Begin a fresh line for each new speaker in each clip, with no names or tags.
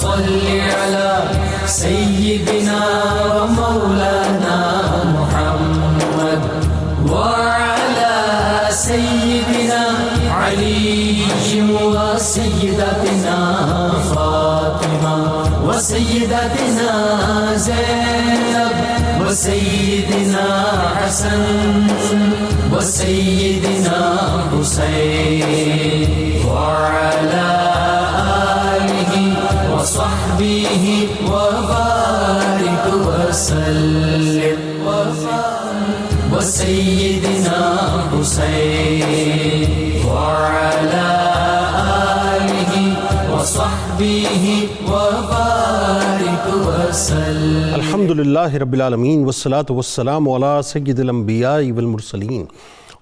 صل على سيدنا ومولانا محمد وعلى سيدنا علي وسيدتنا فاطمة وسيدتنا زينب وسيدنا حسن وسيدنا حسين وعلى آله وصحبه وبارك وسلم وسيدنا حسين وعلى آله وصحبه وبارك وسلم.
الحمدللہ رب العالمین والصلاة والسلام علی سید الانبیاء والمرسلین.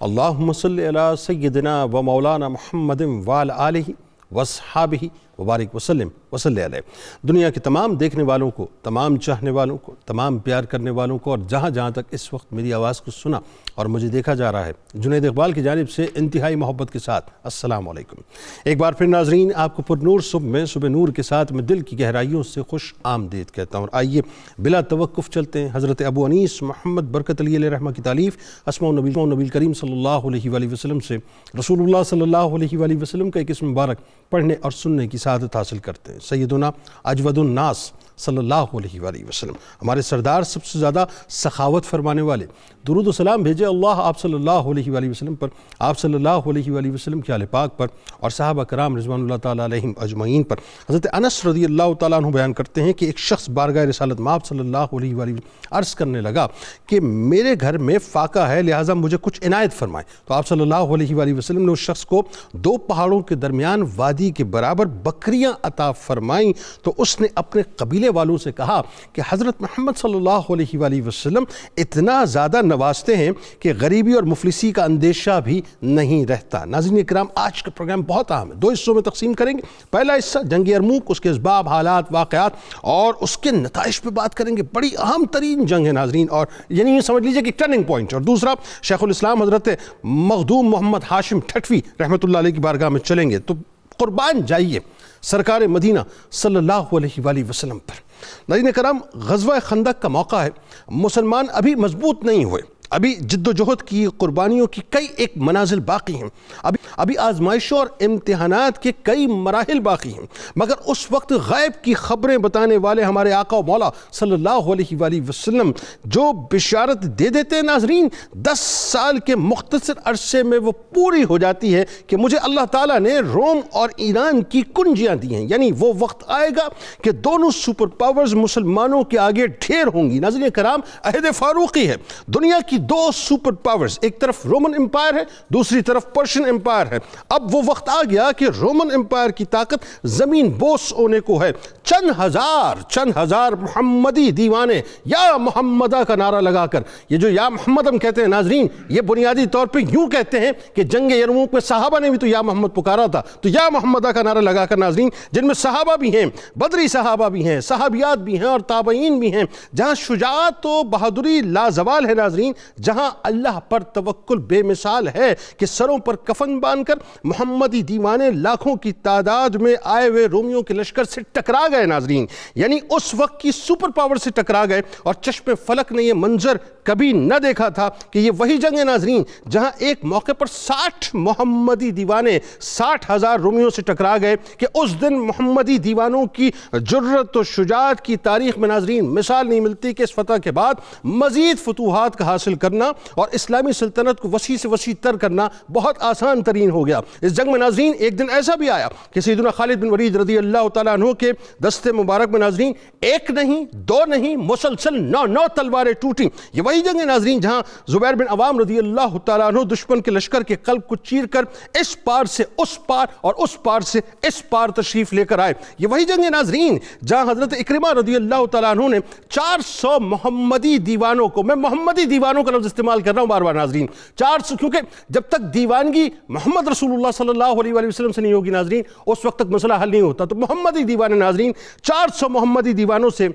اللہم صلی علی سیدنا و مولانا محمد وعلی آلہ واصحابہ وبارک وسلم وصلی علیہ. دنیا کے تمام دیکھنے والوں کو، تمام چاہنے والوں کو، تمام پیار کرنے والوں کو، اور جہاں جہاں تک اس وقت میری آواز کو سنا اور مجھے دیکھا جا رہا ہے، جنید اقبال کی جانب سے انتہائی محبت کے ساتھ السلام علیکم. ایک بار پھر ناظرین، آپ کو پر نور صبح میں صبح نور کے ساتھ میں دل کی گہرائیوں سے خوش آمدید کہتا ہوں. اور آئیے بلا توقف چلتے ہیں حضرت ابو انیس محمد برکت علی علیہ رحمہ کی تالیف اسماء النبی کریم صلی اللہ علیہ وآلہ وسلم سے رسول اللہ صلی اللہ علیہ وآلہ وسلم کا ایک اسم مبارک پڑھنے اور سننے کی سعادت حاصل کرتے ہیں. سیدنا اجود الناس صلی اللہ علیہ وآلہ وسلم، ہمارے سردار، سب سے زیادہ سخاوت فرمانے والے. درود و سلام بھیجے اللہ آپ صلی اللہ علیہ وآلہ وسلم پر، آپ صلی اللہ علیہ وآلہ وسلم کے آل پاک پر، اور صحابہ کرام رضوان اللہ تعالیٰ علیہم اجمعین پر. حضرت انس رضی اللہ تعالیٰ عنہ بیان کرتے ہیں کہ ایک شخص بارگاہ رسالت مآب صلی اللہ علیہ وآلہ وسلم عرض کرنے لگا کہ میرے گھر میں فاقہ ہے، لہٰذا مجھے کچھ عنایت فرمائیں. تو آپ صلی اللہ علیہ وآلہ وسلم نے اس شخص کو 2 پہاڑوں کے درمیان وادی کے برابر بکریاں عطا فرمائیں. تو اس نے اپنے قبیلے والوں سے کہا کہ حضرت محمد صلی اللہ علیہ وآلہ وسلم اتنا زیادہ نوازتے ہیں کہ غریبی اور مفلسی کا اندیشہ بھی نہیں رہتا. ناظرین کرام، آج کا پروگرام بہت اہم ہے، 2 حصوں میں تقسیم کریں گے. پہلا حصہ جنگ یرموک، اس کے اسباب، حالات، واقعات اور اس کے نتائج پہ بات کریں گے. بڑی اہم ترین جنگ ہے ناظرین، اور یعنی یہ سمجھ لیجئے کہ ٹرننگ پوائنٹ. اور دوسرا شیخ الاسلام حضرت مخدوم محمد ہاشم ٹھٹوی رحمۃ اللہ علیہ کی بارگاہ میں چلیں گے. تو قربان جائیے سرکار مدینہ صلی اللہ علیہ وآلہ وسلم پر. ناظرین کرام، غزوہ خندق کا موقع ہے. مسلمان ابھی مضبوط نہیں ہوئے، ابھی جد و جہد کی، قربانیوں کی کئی ایک منازل باقی ہیں، ابھی آزمائشوں اور امتحانات کے کئی مراحل باقی ہیں. مگر اس وقت غیب کی خبریں بتانے والے ہمارے آقا و مولا صلی اللہ علیہ وآلہ وسلم جو بشارت دے دیتے ہیں ناظرین، 10 سال کے مختصر عرصے میں وہ پوری ہو جاتی ہے کہ مجھے اللہ تعالیٰ نے روم اور ایران کی کنجیاں دی ہیں. یعنی وہ وقت آئے گا کہ دونوں سپر پاورز مسلمانوں کے آگے ڈھیر ہوں گی. ناظرین کرام، عہد فاروقی ہے. دنیا کی 2 سپر پاورز، ایک طرف رومن امپائر ہے، دوسری طرف پرشین امپائر ہے. اب وہ وقت آ گیا کہ رومن امپائر کی طاقت زمین بوس ہونے کو ہے. چند ہزار محمدی دیوانے یا محمدہ کا نعرہ لگا کر، یہ جو یا محمد ہم کہتے ہیں ناظرین، یہ بنیادی طور پہ یوں کہتے ہیں کہ جنگ یرموک میں صحابہ نے بھی تو یا محمد پکارا تھا. تو یا محمدہ کا نعرہ لگا کر ناظرین، جن میں صحابہ بھی ہیں، بدری صحابہ بھی ہیں، صحابیات بھی ہیں اور تابعین بھی ہیں، جہاں شجاعت و بہادری لازوال ہے ناظرین، جہاں اللہ پر توکل بے مثال ہے کہ سروں پر کفن باندھ کر محمدی دیوانے لاکھوں کی تعداد میں آئے ہوئے رومیوں کے لشکر سے ٹکرا گئے ناظرین. یعنی اس وقت کی سپر پاور سے ٹکرا گئے، اور چشم فلک نے یہ منظر کبھی نہ دیکھا تھا کہ یہ وہی جنگ ہے ناظرین جہاں ایک موقع پر 60 محمدی دیوانے 60,000 رومیوں سے ٹکرا گئے کہ اس دن محمدی دیوانوں کی جرت و شجاعت کی تاریخ میں ناظرین مثال نہیں ملتی کہ اس فتح کے بعد مزید فتوحات کا حاصل کرنا اور اسلامی سلطنت کو وسیع سے وسیع تر کرنا بہت آسان ترین ہو گیا. اس جنگ میں ناظرین ایک دن ایسا بھی آیا کہ سیدنا خالد بن ولید رضی اللہ تعالیٰ عنہ کے دستے مبارک میں ناظرین 1 نہیں 2 نہیں مسلسل 9 تلواریں ٹوٹیں. یہ وہی جنگ ہے ناظرین جہاں زبیر بن عوام رضی اللہ تعالیٰ عنہ دشمن کے لشکر کے قلب کو چیر کر اس پار سے اس پار اور اس پار سے اس پار تشریف لے کر آئے. یہ وہی جنگ ہے ناظرین جہاں حضرت اکرمہ رضی اللہ تعالیٰ عنہ نے 400 محمدی دیوانوں کو، میں محمدی دیوانوں کا لفظ استعمال کر رہا ہوں بار بار ناظرین، 400، کیونکہ جب تک دیوانگی محمد رسول اللہ صلی اللہ علیہ وآلہ وسلم سے نہیں ہوگی ناظرین، اس وقت تک مسئلہ حل نہیں ہوتا. تو محمدی دیوان ناظرین 400 محمدی دیوانوں سے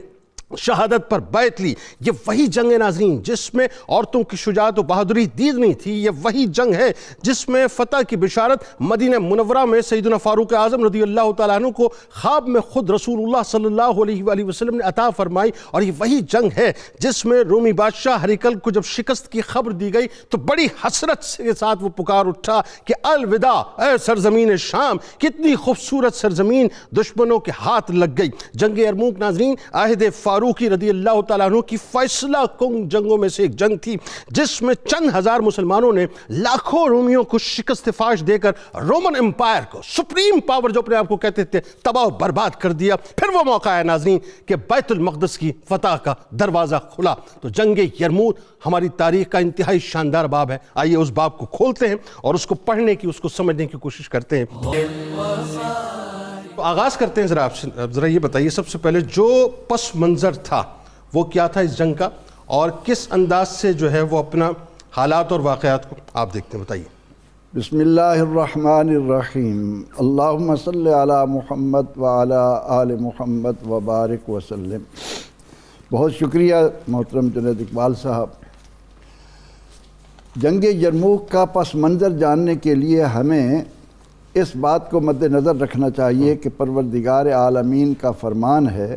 شہادت پر بیعت لی۔ یہ وہی جنگ ہے ناظرین جس میں عورتوں کی شجاعت و بہادری دید نہیں تھی، یہ وہی جنگ ہے جس میں فتح کی بشارت مدینہ منورہ میں سیدنا فاروق اعظم رضی اللہ تعالیٰ عنہ کو خواب میں خود رسول اللہ صلی اللہ علیہ وآلہ وسلم نے عطا فرمائی، اور یہ وہی جنگ ہے جس میں رومی بادشاہ ہرقل کو جب شکست کی خبر دی گئی تو بڑی حسرت کے ساتھ وہ پکار اٹھا کہ الوداع اے سرزمین شام، کتنی خوبصورت سرزمین دشمنوں کے ہاتھ لگ گئی۔ جنگ یرموک ناظرین عہد فاروقی رضی اللہ تعالیٰ عنہ کی فیصلہ کن جنگوں میں سے ایک جنگ تھی، جس میں چند ہزار مسلمانوں نے لاکھوں رومیوں کو شکست فاش دے کر رومن امپائر کو، سپریم پاور جو اپنے آپ کو کہتے تھے، تباہ و برباد کر دیا۔ پھر وہ موقع ہے ناظرین کہ بیت المقدس کی فتح کا دروازہ کھلا۔ تو جنگ یرموک ہماری تاریخ کا انتہائی شاندار باب ہے۔ آئیے اس باب کو کھولتے ہیں اور اس کو پڑھنے کی، اس کو سمجھنے کی کوشش کرتے ہیں۔ تو آغاز کرتے ہیں، ذرا یہ بتائیے سب سے پہلے جو پس منظر تھا وہ کیا تھا اس جنگ کا، اور کس انداز سے جو ہے وہ اپنا حالات اور واقعات کو آپ دیکھتے ہیں، بتائیے۔
بسم اللہ الرحمن الرحیم، اللہم صلی علی محمد وعلی آل محمد وبارک وسلم۔ بہت شکریہ محترم جنید اقبال صاحب۔ جنگ یرموک کا پس منظر جاننے کے لیے ہمیں اس بات کو مد نظر رکھنا چاہیے کہ پروردگار عالمین کا فرمان ہے،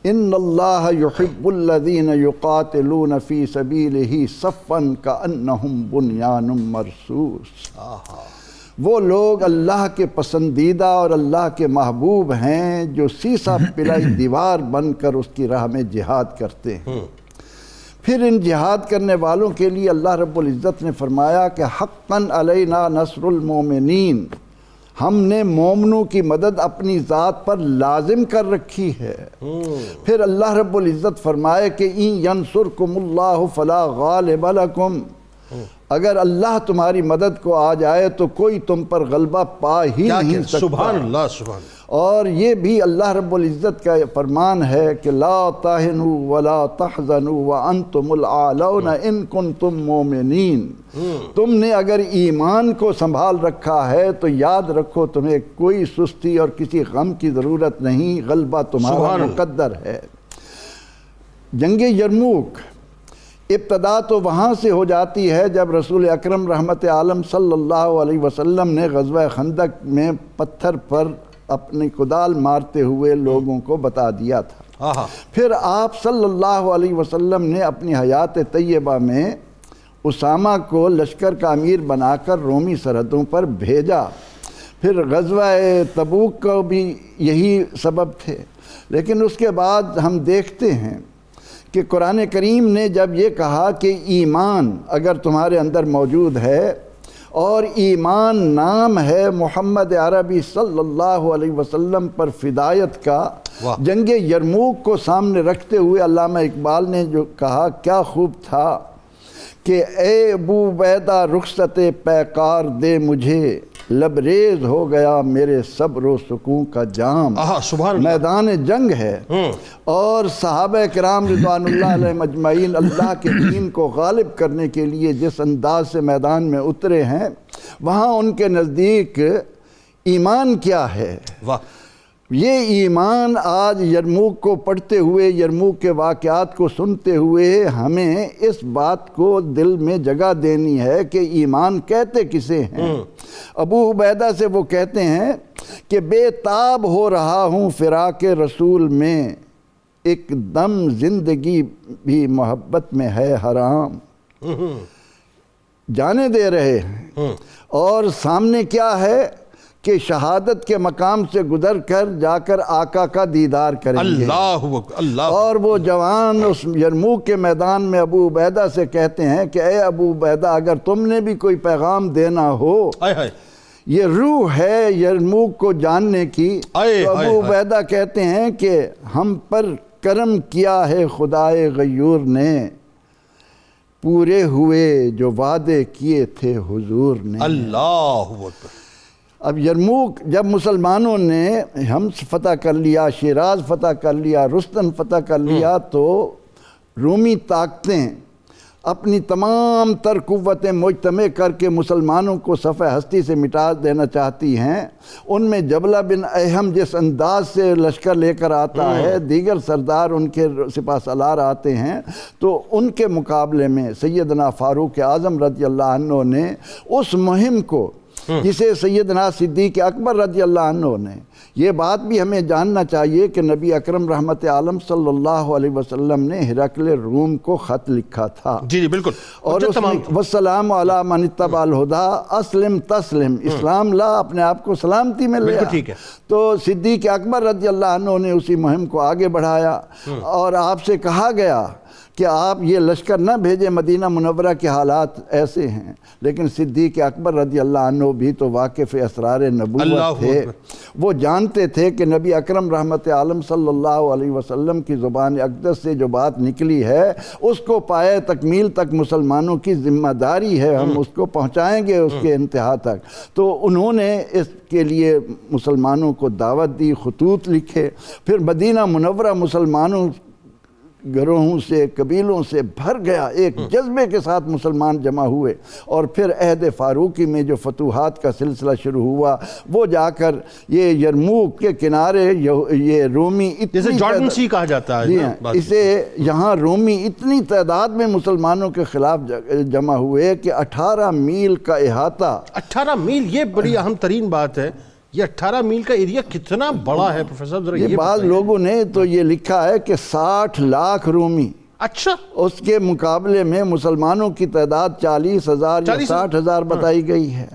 ان اللہ یحب الذین یقاتلون فی سبیلہ صفا کأنہم بنیان مرصوص۔ وہ لوگ اللہ کے پسندیدہ اور اللہ کے محبوب ہیں جو سیسا پلائی دیوار بن کر اس کی راہ میں جہاد کرتے ہیں۔ پھر ان جہاد کرنے والوں کے لیے اللہ رب العزت نے فرمایا کہ حقاً علینا نصر المومنین، ہم نے مومنوں کی مدد اپنی ذات پر لازم کر رکھی ہے۔ پھر اللہ رب العزت فرمائے کہ ان ینصرکم اللہ فلا غالب لکم، اگر اللہ تمہاری مدد کو آ جائے تو کوئی تم پر غلبہ پا ہی نہیں سکتا۔
سبحان اللہ، سبحان اللہ۔
اور یہ بھی اللہ رب العزت کا فرمان ہے کہ لا تہنوا ولا تحزنوا وانتم الاعلون ان کنتم مومنین۔ تم نے اگر ایمان کو سنبھال رکھا ہے تو یاد رکھو تمہیں کوئی سستی اور کسی غم کی ضرورت نہیں، غلبہ تمہارا مقدر ہے۔ جنگ یرموک ابتدا تو وہاں سے ہو جاتی ہے جب رسول اکرم رحمت عالم صلی اللہ علیہ وسلم نے غزوہ خندق میں پتھر پر اپنی کدال مارتے ہوئے لوگوں کو بتا دیا تھا۔ پھر آپ صلی اللہ علیہ وسلم نے اپنی حیات طیبہ میں اسامہ کو لشکر کا امیر بنا کر رومی سرحدوں پر بھیجا۔ پھر غزوہ تبوک کو بھی یہی سبب تھے، لیکن اس کے بعد ہم دیکھتے ہیں کہ قرآن کریم نے جب یہ کہا کہ ایمان اگر تمہارے اندر موجود ہے، اور ایمان نام ہے محمد عربی صلی اللہ علیہ وسلم پر فدایت کا، جنگ یرموک کو سامنے رکھتے ہوئے علامہ اقبال نے جو کہا کیا خوب تھا کہ اے ابو عبیدہ رخصت پیکار دے مجھے، لبریز ہو گیا میرے صبر و سکون کا جام۔ میدان جنگ ہے، اور صحابہ کرام رضوان اللہ علیہ مجمعین اللہ کے دین کو غالب کرنے کے لیے جس انداز سے میدان میں اترے ہیں، وہاں ان کے نزدیک ایمان کیا ہے۔ یہ ایمان آج یرموک کو پڑھتے ہوئے، یرموک کے واقعات کو سنتے ہوئے ہمیں اس بات کو دل میں جگہ دینی ہے کہ ایمان کہتے کسے ہیں۔ ابو عبیدہ سے وہ کہتے ہیں کہ بے تاب ہو رہا ہوں فراق رسول میں، ایک دم زندگی بھی محبت میں ہے حرام۔ جانے دے رہے ہیں، اور سامنے کیا ہے کہ شہادت کے مقام سے گزر کر جا کر آقا کا دیدار کریں گے۔ اور وہ جوان اس یرموک کے میدان میں ابو عبیدہ سے کہتے ہیں کہ اے ابو عبیدہ اگر تم نے بھی کوئی پیغام دینا ہو، یہ روح ہے یرموک کو جاننے کی۔ تو ابو عبیدہ کہتے ہیں کہ ہم پر کرم کیا ہے خدائے غیور نے، پورے ہوئے جو وعدے کیے تھے حضور نے۔ اللہ اکبر۔ اب یرموک جب مسلمانوں نے حمص فتح کر لیا، شیراز فتح کر لیا، رستم فتح کر لیا، تو رومی طاقتیں اپنی تمام تر قوتیں مجتمع کر کے مسلمانوں کو صفحہ ہستی سے مٹا دینا چاہتی ہیں، ان میں جبلہ بن احم جس انداز سے لشکر لے کر آتا ہے، دیگر سردار ان کے سپہ سالار آتے ہیں، تو ان کے مقابلے میں سیدنا فاروق اعظم رضی اللہ عنہ نے اس مہم کو، جسے سیدنا صدیق اکبر رضی اللہ عنہ نے، یہ بات بھی ہمیں جاننا چاہیے کہ نبی اکرم رحمت عالم صلی اللہ علیہ وسلم نے ہرقل روم کو خط لکھا تھا،
جی بالکل،
اور اس میں وَالسَّلَامُ عَلَىٰ مَنِ اتَّبَعَ الْهُدَىٰ اسلم تسلم، اسلام لا، اپنے آپ کو سلامتی میں لیا۔
ٹھیک ہے۔
تو صدیق اکبر رضی اللہ عنہ نے اسی مہم کو آگے بڑھایا، اور آپ سے کہا گیا کہ آپ یہ لشکر نہ بھیجیں، مدینہ منورہ کے حالات ایسے ہیں، لیکن صدیق اکبر رضی اللہ عنہ بھی تو واقف اسرار نبوت تھے، وہ جانتے تھے کہ نبی اکرم رحمت عالم صلی اللہ علیہ وسلم کی زبان اقدس سے جو بات نکلی ہے اس کو پائے تکمیل تک مسلمانوں کی ذمہ داری ہے، ہم اس کو پہنچائیں گے اس کے انتہا تک۔ تو انہوں نے اس کے لیے مسلمانوں کو دعوت دی، خطوط لکھے، پھر مدینہ منورہ مسلمانوں گروہوں سے، قبیلوں سے بھر گیا، ایک جذبے کے ساتھ مسلمان جمع ہوئے، اور پھر عہد فاروقی میں جو فتوحات کا سلسلہ شروع ہوا، وہ جا کر یہ یرموک کے کنارے یہ رومی
جیسے جارڈن سی کہا جاتا ہے،
اسے یہاں رومی اتنی تعداد میں مسلمانوں کے خلاف جمع ہوئے کہ 18 میل کا احاطہ،
18 میل، یہ بڑی اہم ترین بات ہے، یہ 18 میل کا ایریا کتنا بڑا ہے پروفیسر ذرا
یہ بعض لوگوں نے تو یہ لکھا ہے کہ 60 لاکھ رومی،
اچھا،
اس کے مقابلے میں مسلمانوں کی تعداد 40,000 یا 60,000 بتائی گئی ہے۔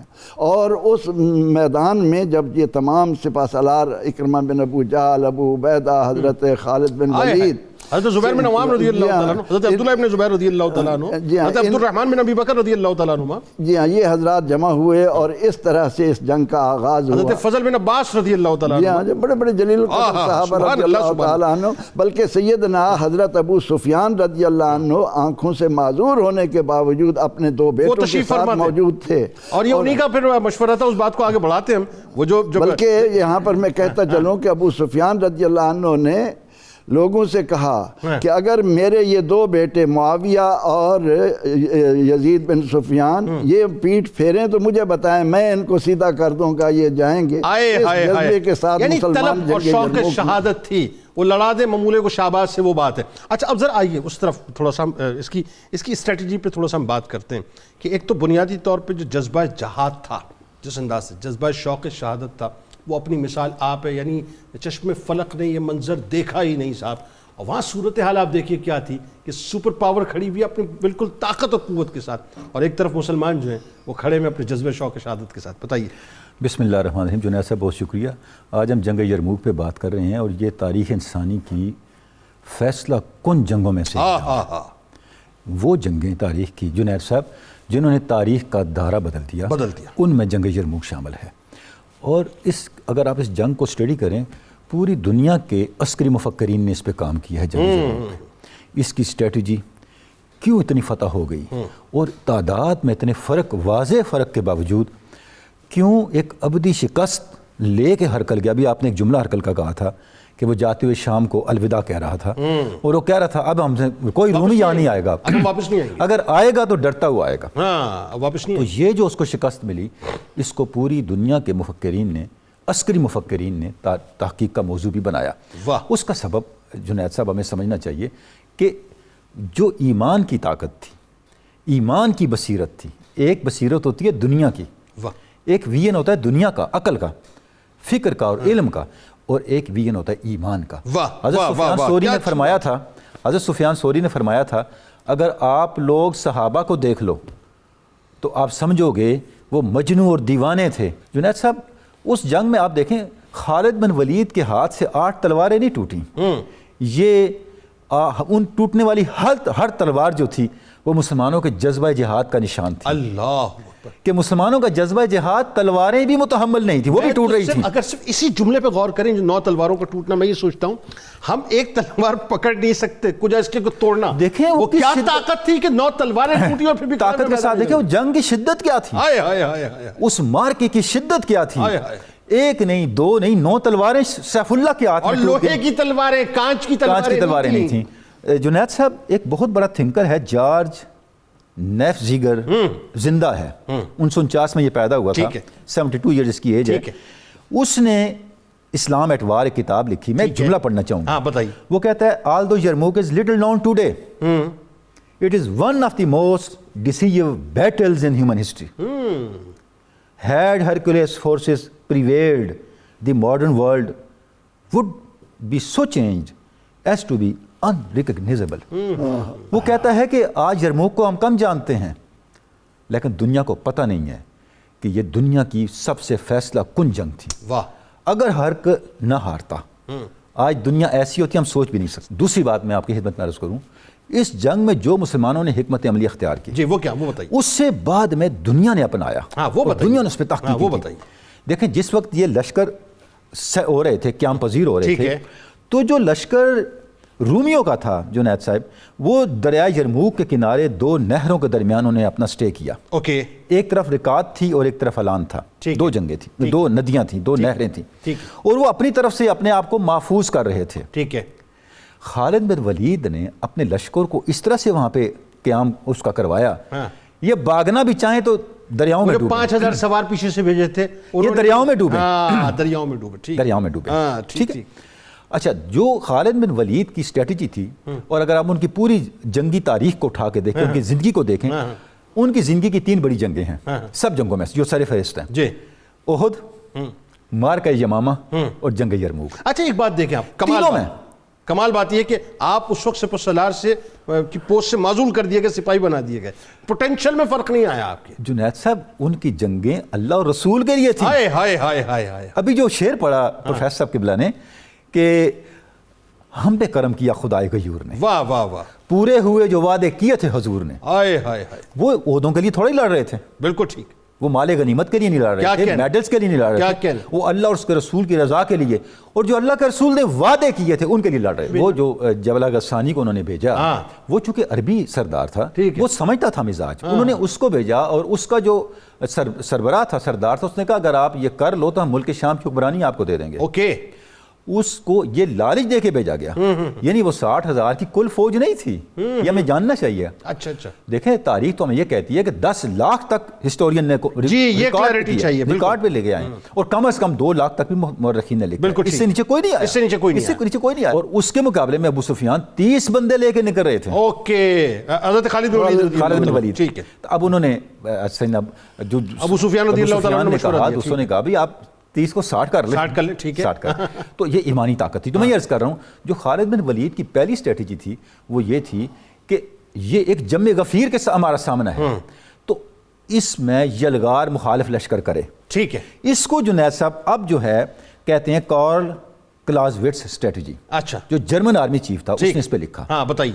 اور اس میدان میں جب یہ تمام سپہ سالار اکرمہ بن ابو جہل، ابو عبیدہ، حضرت خالد بن ولید،
حضرت زبیر بن عوام رضی اللہ تعالیٰ عنہ، حضرت عبداللہ ابن زبیر رضی اللہ تعالیٰ عنہ، حضرت عبد الرحمن بن ابی بکر رضی اللہ تعالیٰ عنہ،
جی ہاں، یہ حضرات جمع ہوئے اور اس طرح سے اس جنگ کا آغاز ہوا۔
حضرت فضل بن عباس رضی اللہ تعالیٰ عنہ،
جی ہاں، جو بڑے بڑے جلیل القدر صحابہ رضی اللہ تعالیٰ عنہ، بلکہ سیدنا حضرت ابو سفیان رضی اللہ عنہ آنکھوں سے معذور ہونے کے باوجود اپنے 2 بیٹوں کے ساتھ موجود تھے،
اور یہ انہی کا پھر مشورہ تھا، اس بات کو آگے بڑھاتے ہیں ہم، وہ جو
بلکہ یہاں پر میں کہتا چلوں کہ ابو سفیان رضی اللہ عنہ نے لوگوں سے کہا کہ اگر میرے یہ 2 بیٹے معاویہ اور یزید بن سفیان یہ پیٹھ پھیریں تو مجھے بتائیں، میں ان کو سیدھا کر دوں گا، یہ جائیں گے۔ اس جذبے کے ساتھ
یعنی
مسلمان
طلب اور شوق شہادت تھی، وہ لڑا دے ممولے کو شہباز سے، وہ بات ہے۔ اچھا اب ذرا آئیے اس طرف تھوڑا سا، اس کی اسٹریٹجی پہ تھوڑا سا ہم بات کرتے ہیں کہ ایک تو بنیادی طور پہ جو جذبہ جہاد تھا، جس انداز سے جذبہ شوق شہادت تھا، وہ اپنی مثال آپ ہے، یعنی چشم فلک نے یہ منظر دیکھا ہی نہیں صاحب، اور وہاں صورتحال آپ دیکھیے کیا تھی کہ سپر پاور کھڑی ہوئی اپنی بالکل طاقت اور قوت کے ساتھ، اور ایک طرف مسلمان جو ہیں وہ کھڑے میں اپنے جذبہ شوق شہادت کے ساتھ۔ بتائیے۔
بسم اللہ الرحمن الرحیم۔ جنید صاحب بہت شکریہ۔ آج ہم جنگ یرموک پہ بات کر رہے ہیں، اور یہ تاریخ انسانی کی فیصلہ کن جنگوں میں سے وہ جنگیں تاریخ کی جنید صاحب جنہوں نے تاریخ کا دائرہ بدل دیا، ان میں جنگ یرموک شامل ہے۔ اور اگر آپ اس جنگ کو اسٹڈی کریں، پوری دنیا کے عسکری مفکرین نے اس پہ کام کیا ہے، جنگ یرموک پہ، اس کی اسٹریٹجی کیوں اتنی فتح ہو گئی، اور تعداد میں اتنے فرق، واضح فرق کے باوجود کیوں ایک ابدی شکست لے کے ہرقل گیا۔ ابھی آپ نے ایک جملہ ہرقل کا کہا تھا کہ وہ جاتے ہوئے شام کو الوداع کہہ رہا تھا، اور وہ کہہ رہا تھا اب ہم سے کوئی رومی یہاں نہیں آئے گا،
واپس نہیں آئے گا،
اگر آئے گا تو ڈرتا ہوا آئے گا،
واپس نہیں۔
تو یہ جو اس کو شکست ملی، اس کو پوری دنیا کے مفکرین نے، عسکری مفکرین نے تحقیق کا موضوع بھی بنایا۔ اس کا سبب جنید صاحب ہمیں سمجھنا چاہیے کہ جو ایمان کی طاقت تھی، ایمان کی بصیرت تھی، ایک بصیرت ہوتی ہے دنیا کی، ایک ویژن ہوتا ہے دنیا کا، عقل کا، فکر کا اور علم کا، اور ایک ویژن ہوتا ہے ایمان کا۔ حضرت سفیان ثوری نے فرمایا تھا اگر آپ لوگ صحابہ کو دیکھ لو تو آپ سمجھو گے وہ مجنون اور دیوانے تھے۔ جنید صاحب اس جنگ میں آپ دیکھیں خالد بن ولید کے ہاتھ سے 8 تلواریں نہیں ٹوٹیں، یہ ان ٹوٹنے والی ہر تلوار جو تھی وہ مسلمانوں کے جذبہ جہاد کا نشان تھی۔
اللہ
کہ مسلمانوں کا جذبہ جہاد، تلواریں بھی متحمل نہیں تھی، وہ بھی ٹوٹ رہی تھیں۔
اگر صرف اسی جملے پہ غور کریں جو 9 تلواروں کا ٹوٹنا، میں یہ سوچتا ہوں ہم ایک تلوار پکڑ نہیں سکتے، کچھ اس کے کو توڑنا،
دیکھیں
وہ کیا طاقت تھی کہ 9 تلواریں ٹوٹی اور پھر بھی
طاقت کے ساتھ دیکھیں وہ جنگ کی شدت کیا تھی، اس مارکے کی شدت کیا تھی، ایک نہیں 2 نہیں 9 تلواریں سیف اللہ کے ہاتھ میں،
اور لوہے کی تلواریں، کانچ کی تلواریں
نہیں تھیں۔ جنید صاحب ایک بہت بڑا تھنکر ہے جارج نیف زیگر زندہ ہے، 1949 میں یہ پیدا ہوا تھا، 72 ایئرز اس کی ایج ہے. اس نے اسلام ایٹ وار ایک کتاب لکھی، میں ایک جملہ پڑھنا چاہوں گا.
ہاں بتائیے.
وہ کہتا ہے although Yarmouk is little known today, it is one of the most decisive battles in human history. Had Hercules forces prevailed, the modern world would be so changed as to be unrecognizable. وہ کہتا ہے کہ آج یرموک کو ہم کم جانتے ہیں، لیکن دنیا کو پتہ نہیں ہے کہ یہ دنیا کی سب سے فیصلہ کن جنگ تھی.
واہ.
اگر ہرک نہ ہارتا آج دنیا ایسی ہوتی ہم سوچ بھی نہیں سکتے. دوسری بات میں آپ کی خدمت میں عرض کروں، اس جنگ میں جو مسلمانوں نے حکمت عملی اختیار کی،
جی وہ کیا، وہ بتائیے.
اس سے بعد میں دنیا نے اپنایا.
ہاں وہ بتائیے.
دنیا نے اس پہ تحقیق کی.
وہ بتائیے.
دیکھیں جس وقت یہ لشکر ہو رہے تھے، قیام پذیر ہو رہے تھے، تو جو لشکر رومیوں کا تھا جنید صاحب، وہ دریائے یرموک کے کنارے 2 نہروں کے درمیان انہیں اپنا سٹے کیا.
اوکے.
ایک طرف رکات تھی اور ایک طرف الان تھا. 2 جنگیں تھیں، 2 ندیاں تھیں، 2 نہریں تھیں، اور وہ اپنی طرف سے اپنے آپ کو محفوظ کر رہے تھے.
ٹھیک ہے.
خالد بن ولید نے اپنے لشکر کو اس طرح سے وہاں پہ قیام اس کا کروایا، یہ بھاگنا بھی چاہیں تو دریاؤں میں ڈوبے.
5000 سوار پیچھے سے بھیجے تھے،
یہ دریاؤں میں ڈوبے.
دریاؤں میں ڈوبے.
دریاؤں میں ڈوبے. ٹھیک ہے. اچھا، جو خالد بن ولید کی اسٹریٹجی تھی، اور اگر آپ ان کی پوری جنگی تاریخ کو اٹھا کے دیکھیں، ان کی زندگی کو دیکھیں، ان کی زندگی کی 3 بڑی جنگیں ہیں سب جنگوں میں جو سر فہرست ہیں.
جی.
احد، معرکہ یمامہ اور جنگ یرموک.
اچھا ایک بات دیکھیں آپ، کمال بات یہ کہ آپ اس وقت سپہ سالار سے کی پوسٹ سے معزول کر دیے گئے، سپاہی بنا دیے گئے، پوٹینشل میں فرق نہیں آیا آپ کے.
جنید صاحب ان کی جنگیں اللہ اور رسول کے لیے تھیں.
ہائے ہائے ہائے ہائے ہائے.
ابھی جو شعر پڑھا پروفیسر صاحب قبلہ نے کہ ہم پہ کرم کیا خدائے غیور نے،
واہ واہ واہ،
پورے ہوئے جو وعدے کیے تھے حضور نے.
ہائے ہائے ہائے.
وہ عہدوں کے لیے تھوڑے ہی لڑ رہے تھے.
بالکل ٹھیک.
وہ مال غنیمت کے لیے نہیں لڑ رہے تھے، میڈلز کے لیے نہیں لڑ رہے تھے، وہ اللہ اور اس کے رسول کی رضا کے لیے، اور جو اللہ کے رسول نے وعدے کیے تھے ان کے لیے لڑ رہے تھے. وہ جو جبلہ غسانی کو انہوں نے بھیجا، وہ چونکہ عربی سردار تھا، وہ سمجھتا تھا مزاج، انہوں نے اس کو بھیجا، اور اس کا جو سربراہ تھا، سردار تھا، اس نے کہا اگر آپ یہ کر لو تو ہم ملک شام کی حکمرانی آپ کو دے دیں گے.
اوکے.
اس کو یہ لالچ دے کے بھیجا گیا. یعنی وہ 60,000 کی کل فوج نہیں تھی، یہ ہمیں جاننا چائیے.
اچھا اچھا.
دیکھیں تاریخ تو ہمیں یہ کہتی ہے کہ 10 لاکھ تک ہسٹورین نے ریکارڈ پہ لے کے آئے، اور کم از کم 2 لاکھ تک بھی مورخین نے لکھا. اس سے نیچے کوئی نہیں آیا، اس سے نیچے کوئی نہیں آیا. اور اس کے مقابلے میں ابو سفیان 30 بندے لے کے نکل رہے تھے.
اوکے. حضرت خالد
بن ولید.
ٹھیک ہے.
اب انہوں نے جو
ابو سفیان رضی اللہ تعالیٰ
نے کہا، دوستوں نے کہا بھی آپ 30 کو 60 کر لیں.
ٹھیک ہے.
60 کر. تو یہ ایمانی طاقت تھی. تو میں یہ عرض کر رہا ہوں جو خالد بن ولید کی پہلی اسٹریٹجی تھی وہ یہ تھی کہ یہ ایک جم غفیر کے ہمارا سامنا ہے، تو اس میں یلغار مخالف لشکر کرے.
ٹھیک ہے.
اس کو جنید صاحب اب جو ہے کہتے ہیں کارل کلازویٹس اسٹریٹجی.
اچھا.
جو جرمن آرمی چیف تھا، اس نے اس پہ لکھا.
ہاں بتائیے.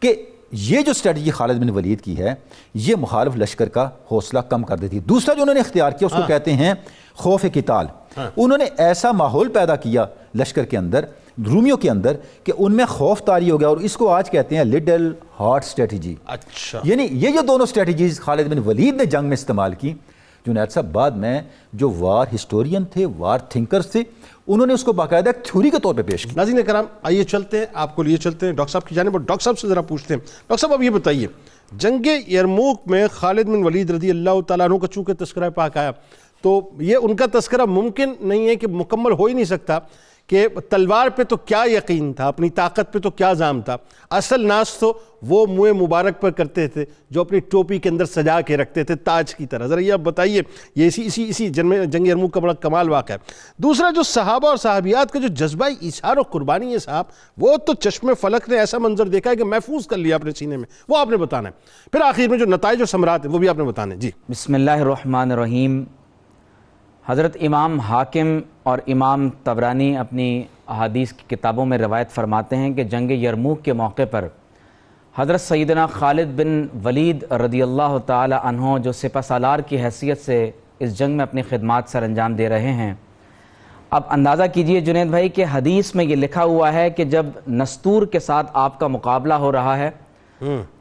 کہ
یہ جو اسٹریٹجی خالد بن ولید کی ہے یہ مخالف لشکر کا حوصلہ کم کر دیتی ہے. دوسرا جو انہوں نے اختیار کیا اس کو کہتے ہیں خوف قتال. انہوں نے ایسا ماحول پیدا کیا لشکر کے اندر، رومیوں کے اندر، کہ ان میں خوف طاری ہو گیا، اور اس کو آج کہتے ہیں لٹل ہارٹ اسٹریٹجی.
اچھا.
یعنی یہ جو دونوں اسٹریٹجیز خالد بن ولید نے جنگ میں استعمال کی، جنید صاحب بعد میں جو وار ہسٹورین تھے، وار تھنکرز تھے، انہوں نے اس کو باقاعدہ ایک تھیوری کے طور پہ پیش کیا.
ناظرین کرام آئیے چلتے ہیں، آپ کو لیے چلتے ہیں ڈاکٹر صاحب کی جانب، اور ڈاکٹر صاحب سے ذرا پوچھتے ہیں. ڈاکٹر صاحب اب یہ بتائیے، جنگ یرموک میں خالد بن ولید رضی اللہ تعالیٰ عنہ کا چونکہ تذکرہ پاک آیا، تو یہ ان کا تذکرہ ممکن نہیں ہے کہ مکمل ہو ہی نہیں سکتا کہ تلوار پہ تو کیا یقین تھا، اپنی طاقت پہ تو کیا زعم تھا. اصل ناز تو وہ منہ مبارک پر کرتے تھے جو اپنی ٹوپی کے اندر سجا کے رکھتے تھے تاج کی طرح. ذرا یہ آپ بتائیے، یہ اسی جنگ یرموک کا بڑا کمال واقعہ ہے. دوسرا جو صحابہ اور صحابیات کا جو جذبہ ایثار و قربانی ہے صاحب، وہ تو چشم فلک نے ایسا منظر دیکھا ہے کہ محفوظ کر لیا اپنے سینے میں، وہ آپ نے بتانا ہے. پھر آخر میں جو نتائج و ثمرات ہیں وہ بھی آپ نے بتانے ہیں. جی
بسم اللہ الرحمن الرحیم. حضرت امام حاکم اور امام طبرانی اپنی احادیث کی کتابوں میں روایت فرماتے ہیں کہ جنگ یرموک کے موقع پر حضرت سیدنا خالد بن ولید رضی اللہ تعالی عنہ جو سپہ سالار کی حیثیت سے اس جنگ میں اپنی خدمات سر انجام دے رہے ہیں. اب اندازہ کیجئے جنید بھائی کہ حدیث میں یہ لکھا ہوا ہے کہ جب نستور کے ساتھ آپ کا مقابلہ ہو رہا ہے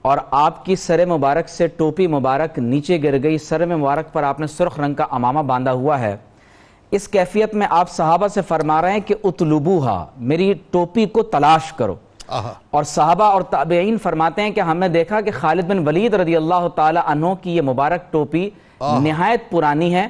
اور آپ کی سر مبارک سے ٹوپی مبارک نیچے گر گئی، سر مبارک پر آپ نے سرخ رنگ کا امامہ باندھا ہوا ہے، اس کیفیت میں آپ صحابہ سے فرما رہے ہیں کہ اطلبوہا، میری ٹوپی کو تلاش کرو. اور صحابہ اور تابعین فرماتے ہیں کہ ہم نے دیکھا کہ خالد بن ولید رضی اللہ تعالی عنہ کی یہ مبارک ٹوپی نہایت پرانی ہے،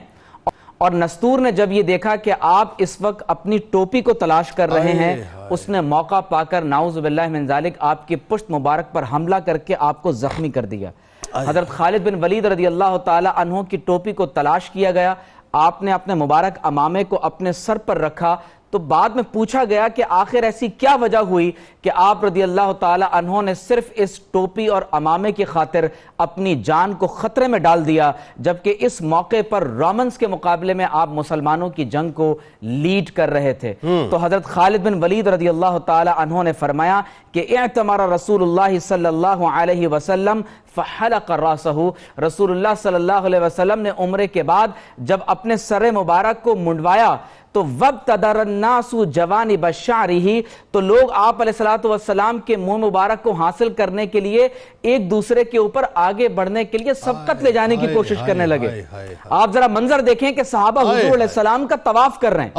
اور نستور نے جب یہ دیکھا کہ آپ اس وقت اپنی ٹوپی کو تلاش کر رہے ہیں، اس نے موقع پا کر نعوذ باللہ من ذالک آپ کی پشت مبارک پر حملہ کر کے آپ کو زخمی کر دیا۔ حضرت خالد بن ولید رضی اللہ تعالی عنہ کی ٹوپی کو تلاش کیا گیا، آپ نے اپنے مبارک امامے کو اپنے سر پر رکھا، تو بعد میں پوچھا گیا کہ آخر ایسی کیا وجہ ہوئی کہ آپ رضی اللہ تعالی عنہ نے صرف اس ٹوپی اور امامے کی خاطر اپنی جان کو خطرے میں ڈال دیا، جبکہ اس موقع پر رومنز کے مقابلے میں آپ مسلمانوں کی جنگ کو لیڈ کر رہے تھے۔ تو حضرت خالد بن ولید رضی اللہ تعالی عنہ نے فرمایا کہ اعتمر رسول اللہ صلی اللہ علیہ وسلم فحلق راسہ، رسول اللہ صلی اللہ علیہ وسلم نے عمرے کے بعد جب اپنے سر مبارک کو منڈوایا تو وَابْتَدَرَ النَّاسُ جَوَانِبَ شَعْرِهِ، تو لوگ آپ علیہ السلام کے منہ مبارک کو حاصل کرنے کے لیے ایک دوسرے کے اوپر آگے بڑھنے کے لیے سبقت لے جانے کی کوشش کرنے لگے۔ آپ ذرا منظر دیکھیں کہ صحابہ حضور علیہ السلام کا طواف کر رہے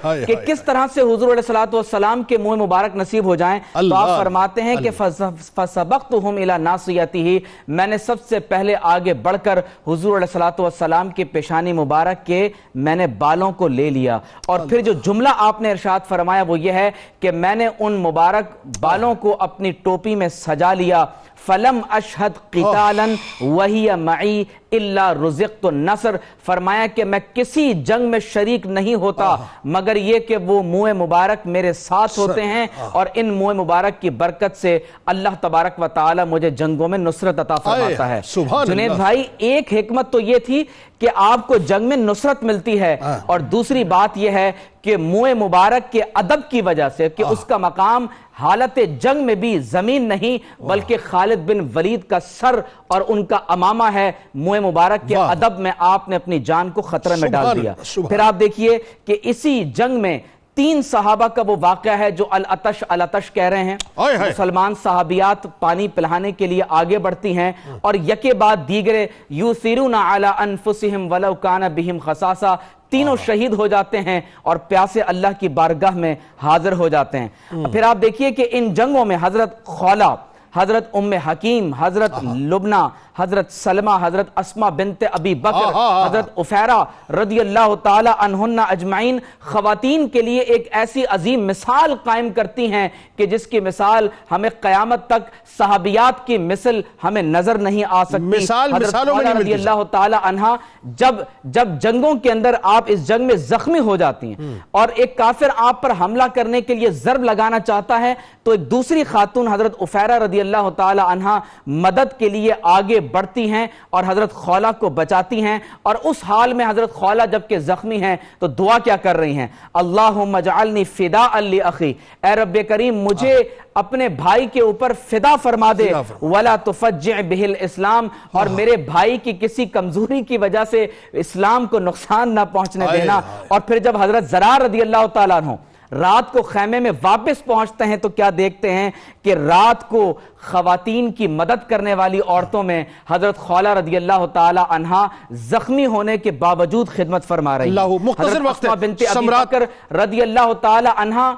ہیں کہ کس طرح سے حضور علیہ السلام کے منہ مبارک نصیب ہو جائیں۔ تو آپ فرماتے ہیں کہ فَسَبَقْتُهُمْ إِلَى نَاصِيَتِهِ، میں نے سب سے پہلے آگے بڑھ کر حضور علیہ السلام کے پیشانی مبارک کے میں نے بالوں کو لے لیا، اور پھر جو جملہ آپ نے ارشاد فرمایا وہ یہ ہے کہ میں نے ان مبارک بالوں کو اپنی ٹوپی میں سجا لیا، فَلَمْ أَشْهَدْ قِتَالًا وَهِيَ مَعِي إِلَّا رُزِقْتُ النَّصْرَ، فرمایا کہ میں کسی جنگ میں شریک نہیں ہوتا مگر یہ کہ وہ منہ مبارک میرے ساتھ ہوتے ہیں، اور ان منہ مبارک کی برکت سے اللہ تبارک و تعالی مجھے جنگوں میں نصرت عطا فرماتا ہے۔ جنید بھائی، ایک حکمت تو یہ تھی کہ آپ کو جنگ میں نصرت ملتی ہے، اور دوسری بات یہ ہے کہ منہ مبارک کے ادب کی وجہ سے کہ اس کا مقام حالت جنگ میں بھی زمین نہیں بلکہ خالد بن ولید کا سر اور ان کا امامہ ہے، منہ مبارک کے ادب میں آپ نے اپنی جان کو خطرے میں ڈال دیا۔ پھر آپ دیکھیے کہ اسی جنگ میں 3 صحابہ کا وہ واقعہ ہے جو العطش العطش کہہ رہے ہیں۔ مسلمان صحابیات پانی پلانے کے لیے آگے بڑھتی ہیں، اور یکے بعد دیگرے یُثِرُونَ عَلَىٰ أَنفُسِهِمْ وَلَوْ كَانَ بِهِمْ خَصَاصَةٌ، تینوں شہید ہو جاتے ہیں اور پیاسے اللہ کی بارگاہ میں حاضر ہو جاتے ہیں۔ پھر آپ دیکھیے کہ ان جنگوں میں حضرت خولہ، حضرت ام حکیم، حضرت لبنہ، حضرت سلمہ، حضرت اسماء بنت ابی بکر، حضرت عفیرہ رضی اللہ تعالی عنہن اجمعین خواتین کے لیے ایک ایسی عظیم مثال قائم کرتی ہیں کہ جس کی مثال ہمیں قیامت تک صحابیات کی مثل ہمیں نظر نہیں آ سکتی۔ حضرت خولہ رضی اللہ تعالی عنہ جب جنگوں کے اندر آپ اس جنگ میں زخمی ہو جاتی ہیں اور ایک کافر آپ پر حملہ کرنے کے لیے ضرب لگانا چاہتا ہے، تو ایک دوسری خاتون حضرت عفیرہ رضی اللہ تعالی عنہ مدد کے لیے آگے بڑھتی ہیں اور حضرت خولہ کو بچاتی ہیں، اور اس حال میں حضرت خولہ جبکہ زخمی ہیں تو دعا کیا کر رہی ہیں؟ اللہم اجعلنی فداء لاخی، اے رب کریم مجھے اپنے بھائی کے اوپر فدا فرما دے، ولا تفجع بہ الاسلام، اور میرے بھائی کی کسی کمزوری کی وجہ سے اسلام کو نقصان نہ پہنچنے دینا۔ اور پھر جب حضرت زرار رضی اللہ تعالیٰ عنہ رات کو خیمے میں واپس پہنچتے ہیں تو کیا دیکھتے ہیں کہ رات کو خواتین کی مدد کرنے والی عورتوں میں حضرت خولہ رضی اللہ تعالی عنہا زخمی ہونے کے باوجود خدمت فرما رہی ہیں۔ حضرت اسماء بنت ابی بکر رضی اللہ تعالی عنہا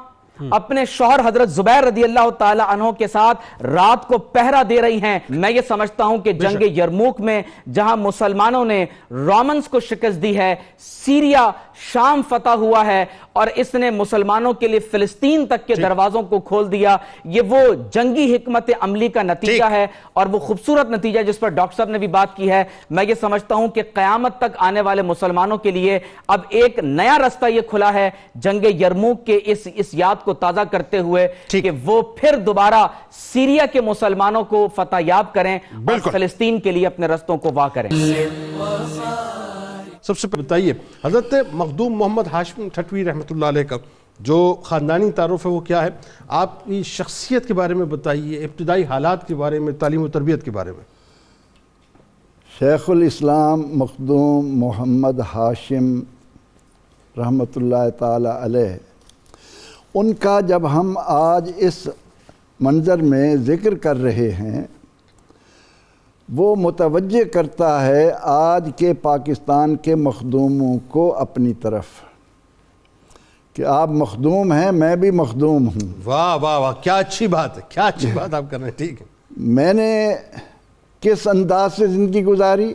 اپنے شوہر حضرت زبیر رضی اللہ تعالی عنہ کے ساتھ رات کو پہرا دے رہی ہیں۔ میں یہ سمجھتا ہوں کہ جنگ یرموک میں جہاں مسلمانوں نے رومنز کو شکست دی ہے، سیریا شام فتح ہوا ہے اور اس نے مسلمانوں کے لیے فلسطین تک کے دروازوں کو کھول دیا، یہ وہ جنگی حکمت عملی کا نتیجہ ہے اور وہ خوبصورت نتیجہ جس پر ڈاکٹر صاحب نے بھی بات کی ہے۔ میں یہ سمجھتا ہوں کہ قیامت تک آنے والے مسلمانوں کے لیے اب ایک نیا رستہ یہ کھلا ہے جنگ یرموک کے اس یاد کو تازہ کرتے ہوئے کہ وہ پھر دوبارہ سیریا کے مسلمانوں کو فتح یاب کریں اور فلسطین کے لیے اپنے رستوں کو واہ کریں۔
سب سے بتائیے حضرت مخدوم محمد ہاشم ٹھٹوی رحمۃ اللہ علیہ کا جو خاندانی تعارف ہے وہ کیا ہے؟ آپ کی شخصیت کے بارے میں بتائیے، ابتدائی حالات کے بارے میں، تعلیم و تربیت کے بارے میں۔
شیخ الاسلام مخدوم محمد ہاشم رحمۃ اللہ تعالی علیہ، ان کا جب ہم آج اس منظر میں ذکر کر رہے ہیں وہ متوجہ کرتا ہے آج کے پاکستان کے مخدوموں کو اپنی طرف، کہ آپ مخدوم ہیں، میں بھی مخدوم ہوں۔
واہ واہ واہ، کیا اچھی بات ہے، کیا اچھی بات آپ کر رہے ہیں، ٹھیک ہے۔
میں نے کس انداز سے زندگی گزاری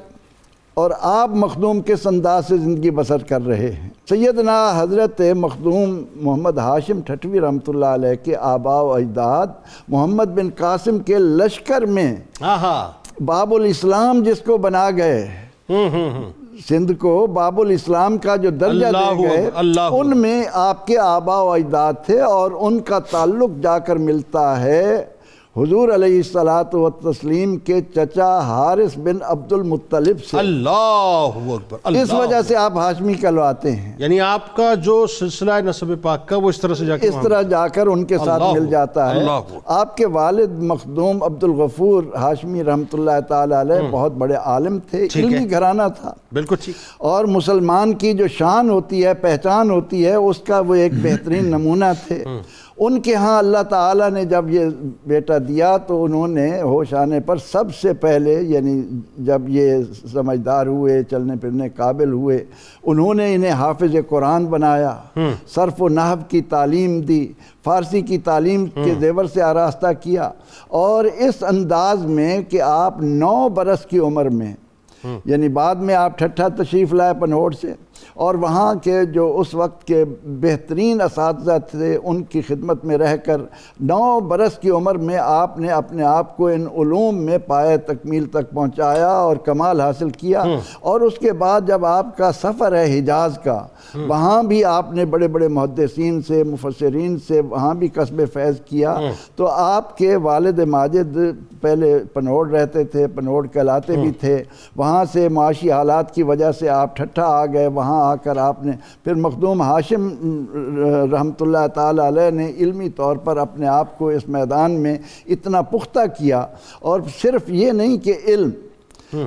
اور آپ مخدوم کس انداز سے زندگی بسر کر رہے ہیں۔ سیدنا حضرت مخدوم محمد ہاشم ٹھٹوی رحمۃ اللہ علیہ کے آباء و اجداد محمد بن قاسم کے لشکر میں باب الاسلام جس کو بنا گئے، سندھ کو باب الاسلام کا جو درجہ دے گئے، ان میں آپ کے آباء و اجداد تھے، اور ان کا تعلق جا کر ملتا ہے حضور علیہ الصلاۃ کے چچا حارث بن عبد المطلب سے۔
اللہ اکبر،
اس وجہ سے آپ ہاشمی کہلواتے ہیں،
یعنی آپ کا جو سلسلہ نسب پاک کا وہ اس طرح سے
جا کر ان کے ساتھ مل جاتا ہے۔ آپ کے والد مخدوم عبد الغفور ہاشمی رحمۃ اللہ تعالی علیہ بہت بڑے عالم تھے، علمی گھرانہ تھا،
بالکل ٹھیک، اور
مسلمان کی جو شان ہوتی ہے، پہچان ہوتی ہے، اس کا وہ ایک بہترین نمونہ تھے۔ ان کے ہاں اللہ تعالیٰ نے جب یہ بیٹا دیا تو انہوں نے ہوش آنے پر سب سے پہلے، یعنی جب یہ سمجھدار ہوئے، چلنے پھرنے قابل ہوئے، انہوں نے انہیں حافظ قرآن بنایا، صرف و نحو کی تعلیم دی، فارسی کی تعلیم کے زیور سے آراستہ کیا، اور اس انداز میں کہ آپ 9 برس کی عمر میں، یعنی بعد میں آپ ٹھٹھا تشریف لائے پنہوڑ سے، اور وہاں کے جو اس وقت کے بہترین اساتذہ تھے ان کی خدمت میں رہ کر 9 برس کی عمر میں آپ نے اپنے آپ کو ان علوم میں پائے تکمیل تک پہنچایا اور کمال حاصل کیا۔ اور اس کے بعد جب آپ کا سفر ہے حجاز کا، وہاں بھی آپ نے بڑے بڑے محدثین سے، مفسرین سے وہاں بھی کسب فیض کیا۔ تو آپ کے والد ماجد پہلے پنہوڑ رہتے تھے، پنہوڑ کہلاتے بھی تھے، وہاں سے معاشی حالات کی وجہ سے آپ ٹھٹھا آ گئے، وہاں آ کر آپ نے پھر مخدوم ہاشم رحمۃ اللہ تعالی علیہ نے علمی طور پر اپنے آپ کو اس میدان میں اتنا پختہ کیا، اور صرف یہ نہیں کہ علم،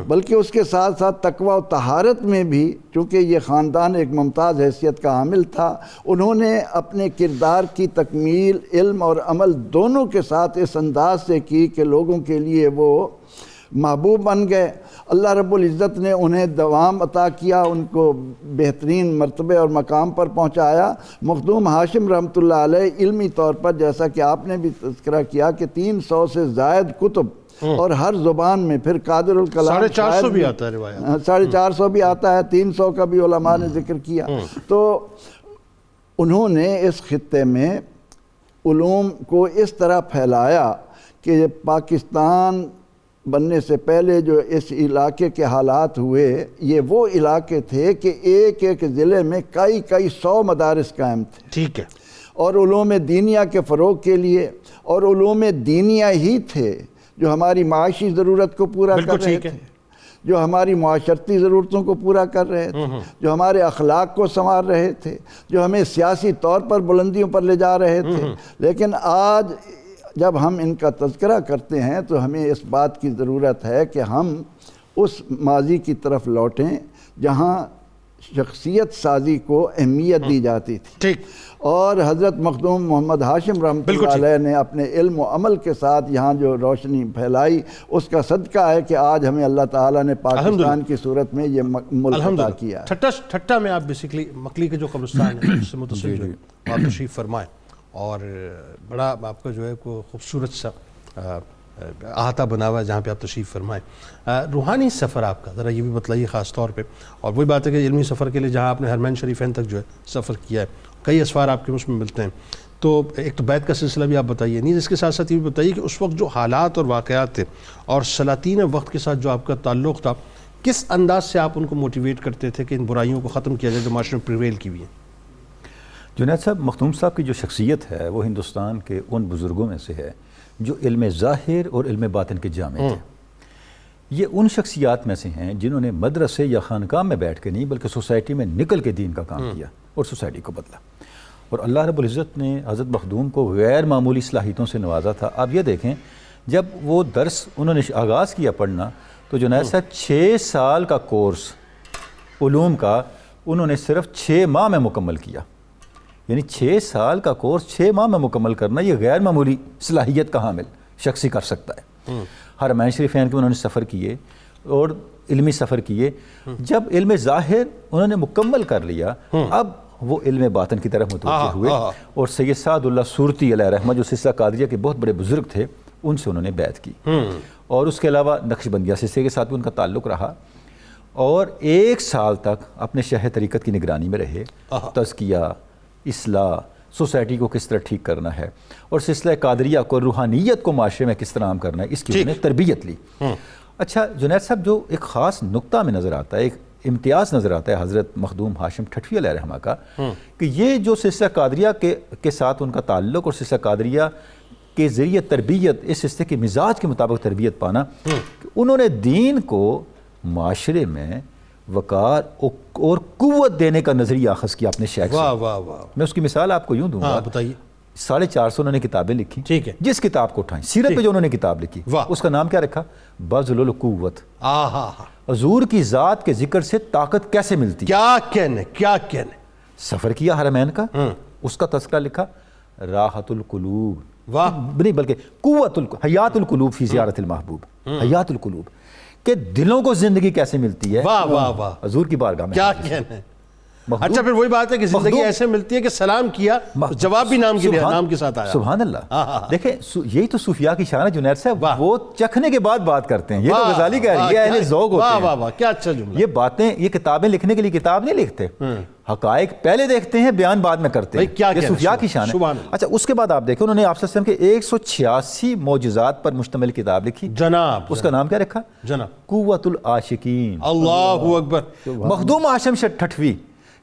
بلکہ اس کے ساتھ ساتھ تقوی و طہارت میں بھی، چونکہ یہ خاندان ایک ممتاز حیثیت کا حامل تھا، انہوں نے اپنے کردار کی تکمیل علم اور عمل دونوں کے ساتھ اس انداز سے کی کہ لوگوں کے لیے وہ محبوب بن گئے۔ اللہ رب العزت نے انہیں دوام عطا کیا، ان کو بہترین مرتبے اور مقام پر پہنچایا۔ مخدوم ہاشم رحمۃ اللہ علیہ علمی طور پر، جیسا کہ آپ نے بھی تذکرہ کیا کہ 300 سے زائد کتب، اور ہر زبان میں، پھر قادر الکلام
450 بھی آتا ہے روایت،
450 بھی آتا ہے، 300 کا بھی علماء نے ذکر کیا۔ تو انہوں نے اس خطے میں علوم کو اس طرح پھیلایا کہ پاکستان بننے سے پہلے جو اس علاقے کے حالات ہوئے، یہ وہ علاقے تھے کہ ایک ایک ضلع میں کئی 100 مدارس قائم تھے،
ٹھیک ہے،
اور علوم دینیہ کے فروغ کے لیے، اور علوم دینیہ ہی تھے جو ہماری معاشی ضرورت کو پورا کر رہے تھے، جو ہماری معاشرتی ضرورتوں کو پورا کر رہے تھے، جو ہمارے اخلاق کو سنوار رہے تھے، جو ہمیں سیاسی طور پر بلندیوں پر لے جا رہے تھے۔ لیکن آج جب ہم ان کا تذکرہ کرتے ہیں تو ہمیں اس بات کی ضرورت ہے کہ ہم اس ماضی کی طرف لوٹیں جہاں شخصیت سازی کو اہمیت دی جاتی تھی،
ٹھیک،
اور حضرت مخدوم محمد ہاشم رحمۃ اللہ علیہ نے اپنے علم و عمل کے ساتھ یہاں جو روشنی پھیلائی، اس کا صدقہ ہے کہ آج ہمیں اللہ تعالیٰ نے پاکستان کی صورت میں یہ ملک عطا کیا۔
ٹھٹھا میں آپ بیسیکلی مکلی کے جو قبرستان ہے اس سے متصل جو آپ تشریف فرمائیں، اور بڑا آپ کا جو ہے کو خوبصورت سا احاطہ بنا ہوا ہے جہاں پہ آپ تشریف فرمائیں۔ روحانی سفر آپ کا ذرا یہ بھی بتلائیے خاص طور پہ، اور وہی بات ہے کہ علمی سفر کے لیے جہاں آپ نے حرمین شریفین تک جو ہے سفر کیا ہے، کئی اسفار آپ کے اس میں ملتے ہیں، تو ایک تو بیت کا سلسلہ بھی آپ بتائیے، نیز اس کے ساتھ ساتھ یہ بھی بتائیے کہ اس وقت جو حالات اور واقعات تھے اور سلاطین وقت کے ساتھ جو آپ کا تعلق تھا، کس انداز سے آپ ان کو موٹیویٹ کرتے تھے کہ ان برائیوں کو ختم کیا جائے جو معاشرے میں پریویل کی ہوئی ہیں؟
جنید صاحب، مخدوم صاحب کی جو شخصیت ہے وہ ہندوستان کے ان بزرگوں میں سے ہے جو علم ظاہر اور علم باطن کے جامع تھے۔ یہ ان شخصیات میں سے ہیں جنہوں نے مدرسے یا خانقاہ میں بیٹھ کے نہیں بلکہ سوسائٹی میں نکل کے دین کا کام کیا اور سوسائٹی کو بدلا، اور اللہ رب العزت نے حضرت مخدوم کو غیر معمولی صلاحیتوں سے نوازا تھا۔ آپ یہ دیکھیں، جب وہ درس انہوں نے آغاز کیا پڑھنا تو جنید صاحب 6 سال کا کورس علوم کا انہوں نے صرف 6 ماہ میں مکمل کیا، یعنی 6 سال کا کورس 6 ماہ میں مکمل کرنا یہ غیر معمولی صلاحیت کا حامل شخص ہی کر سکتا ہے۔ حرمین شریفین کے انہوں نے سفر کیے اور علمی سفر کیے، جب علم ظاہر انہوں نے مکمل کر لیا، اب وہ علم باطن کی طرف متوجہ ہوئے اور سید سعد اللہ صورتی علیہ رحمہ جو سلسلہ قادریہ کے بہت بڑے بزرگ تھے ان سے انہوں نے بیعت کی، اور اس کے علاوہ نقشبندیہ سلسلے کے ساتھ بھی ان کا تعلق رہا، اور 1 سال تک اپنے شیخ طریقت کی نگرانی میں رہے، تزکیہ، اصلاح، سوسائٹی کو کس طرح ٹھیک کرنا ہے اور سلسلہ قادریہ کو، روحانیت کو معاشرے میں کس طرح عام کرنا ہے، اس کی انہوں نے تربیت لی۔ اچھا جنید صاحب، جو ایک خاص نقطہ میں نظر آتا ہے، ایک امتیاز نظر آتا ہے حضرت مخدوم ہاشم ٹھٹوی علیہ رحمہ کا، کہ یہ جو سلسلہ قادریہ کے ساتھ ان کا تعلق اور سلسلہ قادریہ کے ذریعے تربیت، اس سلسلے کے مزاج کے مطابق تربیت پانا، کہ انہوں نے دین کو معاشرے میں وقار اور قوت دینے کا نظریہ اخذ کیا اپنے شیخ سے۔
واہ واہ واہ،
میں اس کی مثال آپ کو یوں دوں گا،
بتائیے۔
450 انہوں نے کتابیں لکھی،
ٹھیک ہے،
جس کتاب کو اٹھائیں، سیرت پہ جو انہوں نے کتاب لکھی اس کا نام کیا رکھا؟ بذل القوت، حضور کی ذات کے ذکر سے طاقت کیسے ملتی،
کیا کہنے کیا کہنے۔
سفر کیا حرمین کا، اس کا تذکرہ لکھا، راحت القلوب، نہیں بلکہ قوت حیات القلوب فی زیارت المحبوب، حیات القلوب، کہ دلوں کو زندگی کیسے ملتی ہے
واہ واہ واہ،
حضور کی بارگاہ میں،
کیا کہنے۔ اچھا پھر وہی بات ہے کہ زندگی ایسے ملتی ہے کہ سلام کیا، جواب بھی نام کے ساتھ آیا۔
سبحان اللہ۔ دیکھیں یہی تو صوفیاء کی شان ہے جنید صاحب، وہ چکھنے کے بعد بات کرتے ہیں، یہ تو غزالی کہہ رہی ہے، اہل ذوق ہوتے ہیں۔
واہ واہ، کیا اچھا جملہ۔
یہ باتیں، یہ کتابیں لکھنے کے لیے کتاب نہیں لکھتے، حقائق پہلے دیکھتے ہیں، بیان بعد میں کرتے ہیں، یہ صوفیاء کی شان ہے۔ اچھا اس کے بعد آپ دیکھیں انہوں نے آپ صلی اللہ علیہ وسلم کے 186 معجزات پر مشتمل کتاب لکھی
جناب،
اس کا نام کیا رکھا؟
جناب
قوت العاشقین۔
اللہ اکبر۔
مخدوم ہاشم ٹھٹوی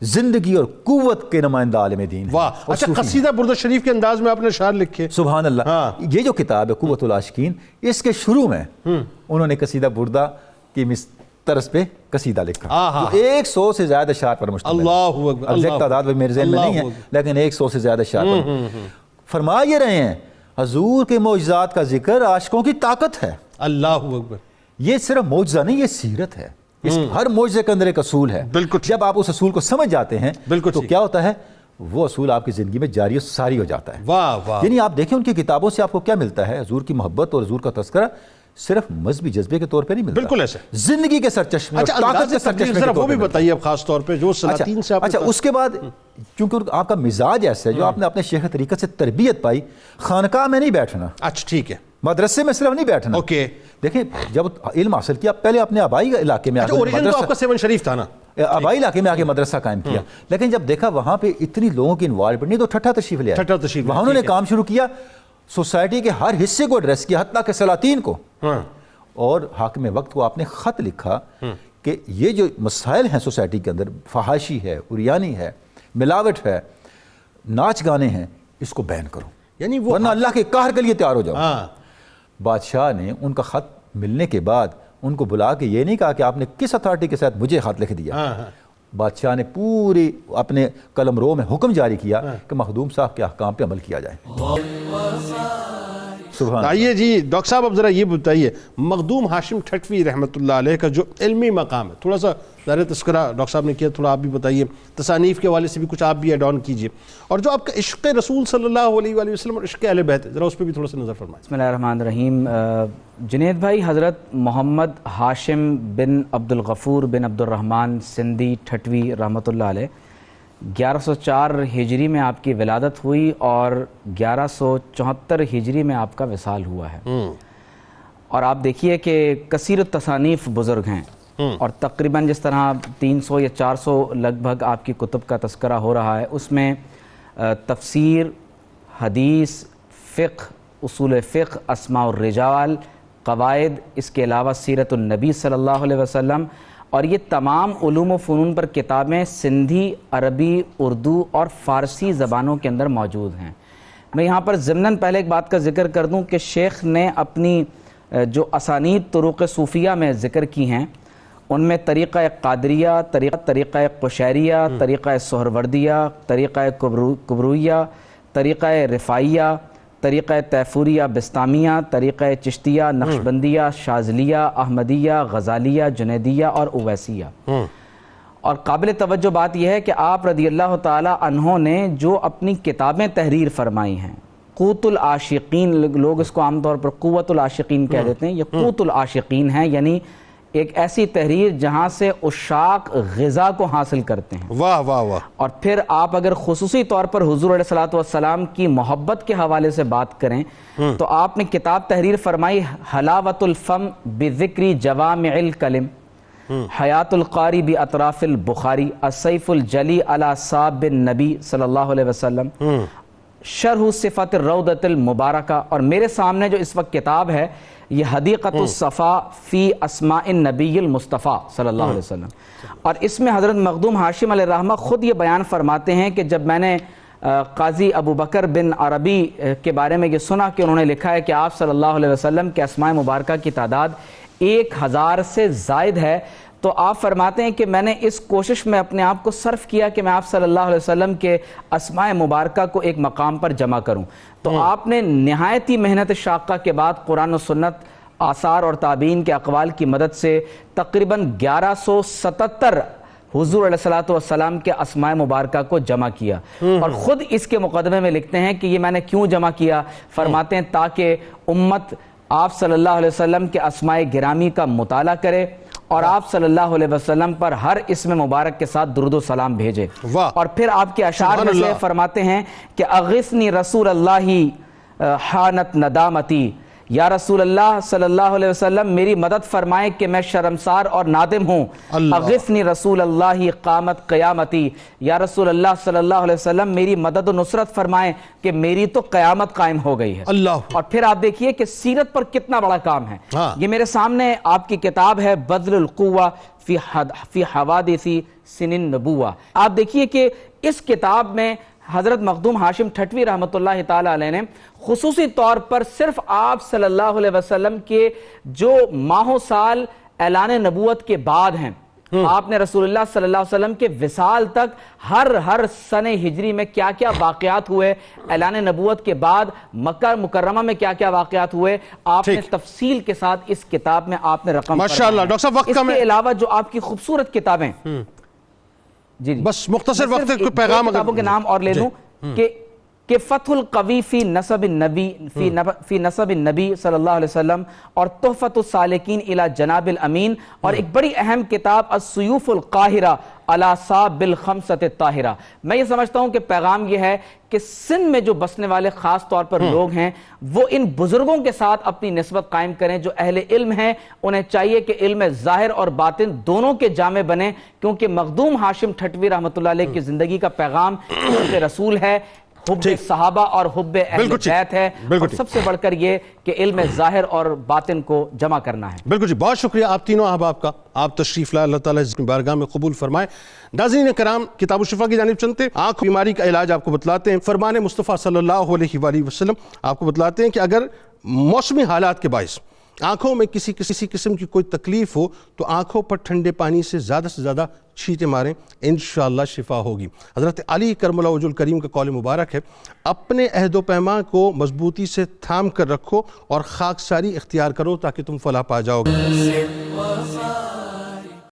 زندگی اور قوت کے نمائندہ عالم دین۔
واہ، اچھا قصیدہ برد شریف کے انداز میں آپ نے اشعار لکھے۔
سبحان اللہ۔ یہ جو کتاب ہے قوت العاشقین، اس کے شروع میں انہوں نے قصیدہ بردہ کی طرز پہ قصیدہ لکھا، جو 100 سے زیادہ اشعار پر مشتمل ہے۔
اللہ اکبر۔
ایگزیکٹ تعداد میرے ذہن میں نہیں ہے، لیکن 100 سے زیادہ اشعار پر فرما یہ رہے ہیں حضور کے معجزات کا ذکر عاشقوں کی طاقت ہے۔
اللہ اکبر۔
یہ صرف معجزہ نہیں، یہ سیرت ہے، اس ہر معجزے کے اندر ایک اصول ہے۔
بالکل،
جب آپ اس اصول کو سمجھ جاتے ہیں تو کیا ہوتا ہے؟ وہ اصول آپ کی زندگی میں جاری و ساری ہو جاتا ہے۔
واہ واہ۔
یعنی آپ دیکھیں ان کی کتابوں سے آپ کو کیا ملتا ہے؟ حضور کی محبت اور حضور کا تذکرہ صرف مذہبی جذبے کے طور پہ نہیں ملتا،
بالکل ایسے
زندگی کے سرچشمے، طاقت کے سرچشمے کے طور پہ۔
وہ بھی بتائیے اب خاص طور پہ جو سلاطین سے آپ۔
اچھا اس کے بعد کیونکہ آپ کا مزاج ایسا ہے، جو آپ نے اپنے شیخ طریقت سے تربیت پائی، خانقاہ میں نہیں بیٹھنا،
اچھا ٹھیک ہے،
مدرسے میں صرف نہیں بیٹھنا۔
اوکے،
دیکھیں جب علم حاصل کیا پہلے اپنے آبائی علاقے میں
اوریجن تو آپ کا 7 شریف تھا نا،
آبائی علاقے میں آ کے مدرسہ قائم کیا، لیکن جب دیکھا وہاں پہ اتنی لوگوں کی انوالومنٹ نہیں تو ٹھٹھا تشریف لے آئے، وہاں انہوں نے کام شروع کیا، سوسائٹی کے ہر حصے کو ایڈریس کیا، حتیٰ کہ سلاطین کو، اور حاکم وقت کو آپ نے خط لکھا کہ یہ جو مسائل ہیں سوسائٹی کے اندر، فحاشی ہے، عریانی ہے، ملاوٹ ہے، ناچ گانے ہیں، اس کو بین کرو،
یعنی وہ
ورنہ اللہ کے قہر کے لیے تیار ہو جاؤ۔ بادشاہ نے ان کا خط ملنے کے بعد ان کو بلا کے یہ نہیں کہا کہ آپ نے کس اتھارٹی کے ساتھ مجھے خط لکھ دیا، بادشاہ نے پوری اپنے قلم رو میں حکم جاری کیا کہ مخدوم صاحب کے احکام پہ عمل کیا جائے۔
آئیے جی ڈاکٹر صاحب اب ذرا یہ بتائیے، مخدوم ہاشم ٹھٹوی رحمۃ اللہ علیہ کا جو علمی مقام ہے، تھوڑا سا ظاہر تذکرہ ڈاکٹر صاحب نے کیا، تھوڑا آپ بھی بتائیے، تصانیف کے حوالے سے بھی کچھ آپ بھی ایڈ آن کیجئے، اور جو آپ کا عشق رسول صلی اللہ علیہ وآلہ وسلم اور عشق اہل بیت ہے، ذرا اس پہ بھی تھوڑا سا نظر فرمائیں۔
بسم اللہ الرحمن الرحیم۔ جنید بھائی، حضرت محمد ہاشم بن عبد الغفور بن عبد الرحمن سندھی ٹھٹوی رحمۃ اللہ علیہ 1104 ہجری میں آپ کی ولادت ہوئی اور 1174 ہجری میں آپ کا وصال ہوا ہے، اور آپ دیکھیے کہ کثیر التصانیف بزرگ ہیں، اور تقریباً جس طرح 300 یا 400 لگ بھگ آپ کی کتب کا تذکرہ ہو رہا ہے، اس میں تفسیر، حدیث، فقہ، اصول فقہ، اسماء الرجال، قواعد، اس کے علاوہ سیرت النبی صلی اللہ علیہ وسلم، اور یہ تمام علوم و فنون پر کتابیں سندھی، عربی، اردو اور فارسی زبانوں کے اندر موجود ہیں۔ میں یہاں پر ضمناً پہلے ایک بات کا ذکر کر دوں کہ شیخ نے اپنی جو اسانید طرق صوفیہ میں ذکر کی ہیں، ان میں طریقہ قادریہ، طریقہ قشیریہ، طریقہ سہروردیہ، طریقہ کبرویہ، طریقہ رفاعیہ، طریقہ تیفوریہ بستامیہ، طریقہ چشتیہ، نقشبندیہ، شاذلیہ، احمدیہ، غزالیہ، جنیدیہ اور اویسیہ۔ اور قابل توجہ بات یہ ہے کہ آپ رضی اللہ تعالی عنہ نے جو اپنی کتابیں تحریر فرمائی ہیں، قوت العاشقین، لوگ اس کو عام طور پر قوت العاشقین کہہ دیتے ہیں، یہ قوت العاشقین ہیں، یعنی ایک ایسی تحریر جہاں سے عشاق غذا کو حاصل کرتے ہیں.
واہ واہ واہ.
اور پھر آپ اگر خصوصی طور پر حضور علیہ الصلوۃ والسلام کی محبت کے حوالے سے بات کریں تو آپ نے کتاب تحریر فرمائی حلاوت الفم بذکر جوامع الکلم، حیات القاری باطراف البخاری، السیف الجلی علی صاب النبی صلی اللہ علیہ وسلم، شرح صفت الروضۃ المبارکہ. اور میرے سامنے جو اس وقت کتاب ہے یہ حدیقۃ الصفا فی اسماء النبی المصطفیٰ صلی اللہ علیہ وسلم. اور اس میں حضرت مخدوم ہاشم علیہ الرحمہ خود یہ بیان فرماتے ہیں کہ جب میں نے قاضی ابو بکر بن عربی کے بارے میں یہ سنا کہ انہوں نے لکھا ہے کہ آپ صلی اللہ علیہ وسلم کے اسماء مبارکہ کی تعداد 1000 سے زائد ہے، تو آپ فرماتے ہیں کہ میں نے اس کوشش میں اپنے آپ کو صرف کیا کہ میں آپ صلی اللہ علیہ وسلم کے اسماء مبارکہ کو ایک مقام پر جمع کروں. تو آپ نے نہایت ہی محنت شاقہ کے بعد قرآن و سنت، آثار اور تابعین کے اقوال کی مدد سے تقریباً 1177 حضور علیہ الصلوۃ والسلام کے اسماء مبارکہ کو جمع کیا. اور خود اس کے مقدمے میں لکھتے ہیں کہ یہ میں نے کیوں جمع کیا، فرماتے ہیں تاکہ امت آپ صلی اللہ علیہ وسلم کے اسماء گرامی کا مطالعہ کرے اور آپ صلی اللہ علیہ وسلم پر ہر اسم مبارک کے ساتھ درود و سلام بھیجے. اور پھر آپ کے اشعار میں سے فرماتے ہیں کہ اغثنی رسول اللہ حانت ندامتی، یا رسول اللہ صلی اللہ علیہ وسلم میری مدد فرمائیں کہ میں شرمسار اور نادم ہوں. اغثنی رسول اللہ قامت قیامتی، یا رسول اللہ صلی اللہ علیہ وسلم میری مدد و نصرت فرمائیں کہ میری تو قیامت قائم ہو گئی ہے. اور پھر آپ دیکھیے کہ سیرت پر کتنا بڑا کام ہے. یہ میرے سامنے آپ کی کتاب ہے بذل القوہ فی حوادث سن النبوہ. آپ دیکھیے کہ اس کتاب میں حضرت مخدوم ہاشم ٹھٹوی رحمۃ اللہ تعالی علیہ نے خصوصی طور پر صرف آپ صلی اللہ علیہ وسلم کے جو ماہ و سال اعلان نبوت کے بعد ہیں، آپ نے رسول اللہ صلی اللہ علیہ وسلم کے وصال تک ہر سنہ ہجری میں کیا کیا واقعات ہوئے، اعلان نبوت کے بعد مکہ مکرمہ میں کیا کیا واقعات ہوئے، آپ نے تفصیل کے ساتھ اس کتاب میں آپ نے رقم
ماشاءاللہ. ڈاکٹر صاحب وقت کم ہے،
اس کے علاوہ جو آپ کی خوبصورت کتابیں، جی
بس مختصر وقت کوئی پیغام
کتابوں کے نام اور لے لوں کہ فتح القوی فی نسب النبی فی نسب النبی صلی اللہ علیہ وسلم اور تحفۃ السالکین الی جناب الامین، اور ایک بڑی اہم کتاب السیوف القاہرہ علی صاب الخمسۃ الطاہرہ. میں یہ سمجھتا ہوں کہ پیغام یہ ہے کہ سندھ میں جو بسنے والے خاص طور پر لوگ ہیں وہ ان بزرگوں کے ساتھ اپنی نسبت قائم کریں جو اہل علم ہیں. انہیں چاہیے کہ علم ظاہر اور باطن دونوں کے جامع بنیں، کیونکہ مخدوم ہاشم ٹھٹوی رحمۃ اللہ علیہ کی زندگی کا پیغام حب رسول ہے، حب صحابہ اور حب اہل بیت ہے، اور سب سے بڑھ کر یہ کہ علم ظاہر اور باطن کو جمع کرنا ہے.
بالکل جی، بہت شکریہ آپ تینوں احباب کا، آپ تشریف لائے، اللہ تعالیٰ اس کی بارگاہ میں قبول فرمائے. ناظرین کرام، کتاب الشفا کی جانب چلتے، آنکھ بیماری کا علاج آپ کو بتلاتے ہیں. فرمان مصطفیٰ صلی اللہ علیہ وآلہ وسلم آپ کو بتلاتے ہیں کہ اگر موسمی حالات کے باعث آنکھوں میں کسی قسم کی کوئی تکلیف ہو تو آنکھوں پر ٹھنڈے پانی سے زیادہ چھینٹے ماریں، انشاءاللہ شفا ہوگی. حضرت علی کرم اللہ وجہ الکریم کا قول مبارک ہے، اپنے عہد و پیمان کو مضبوطی سے تھام کر رکھو اور خاکساری اختیار کرو تاکہ تم فلاح پا جاؤ.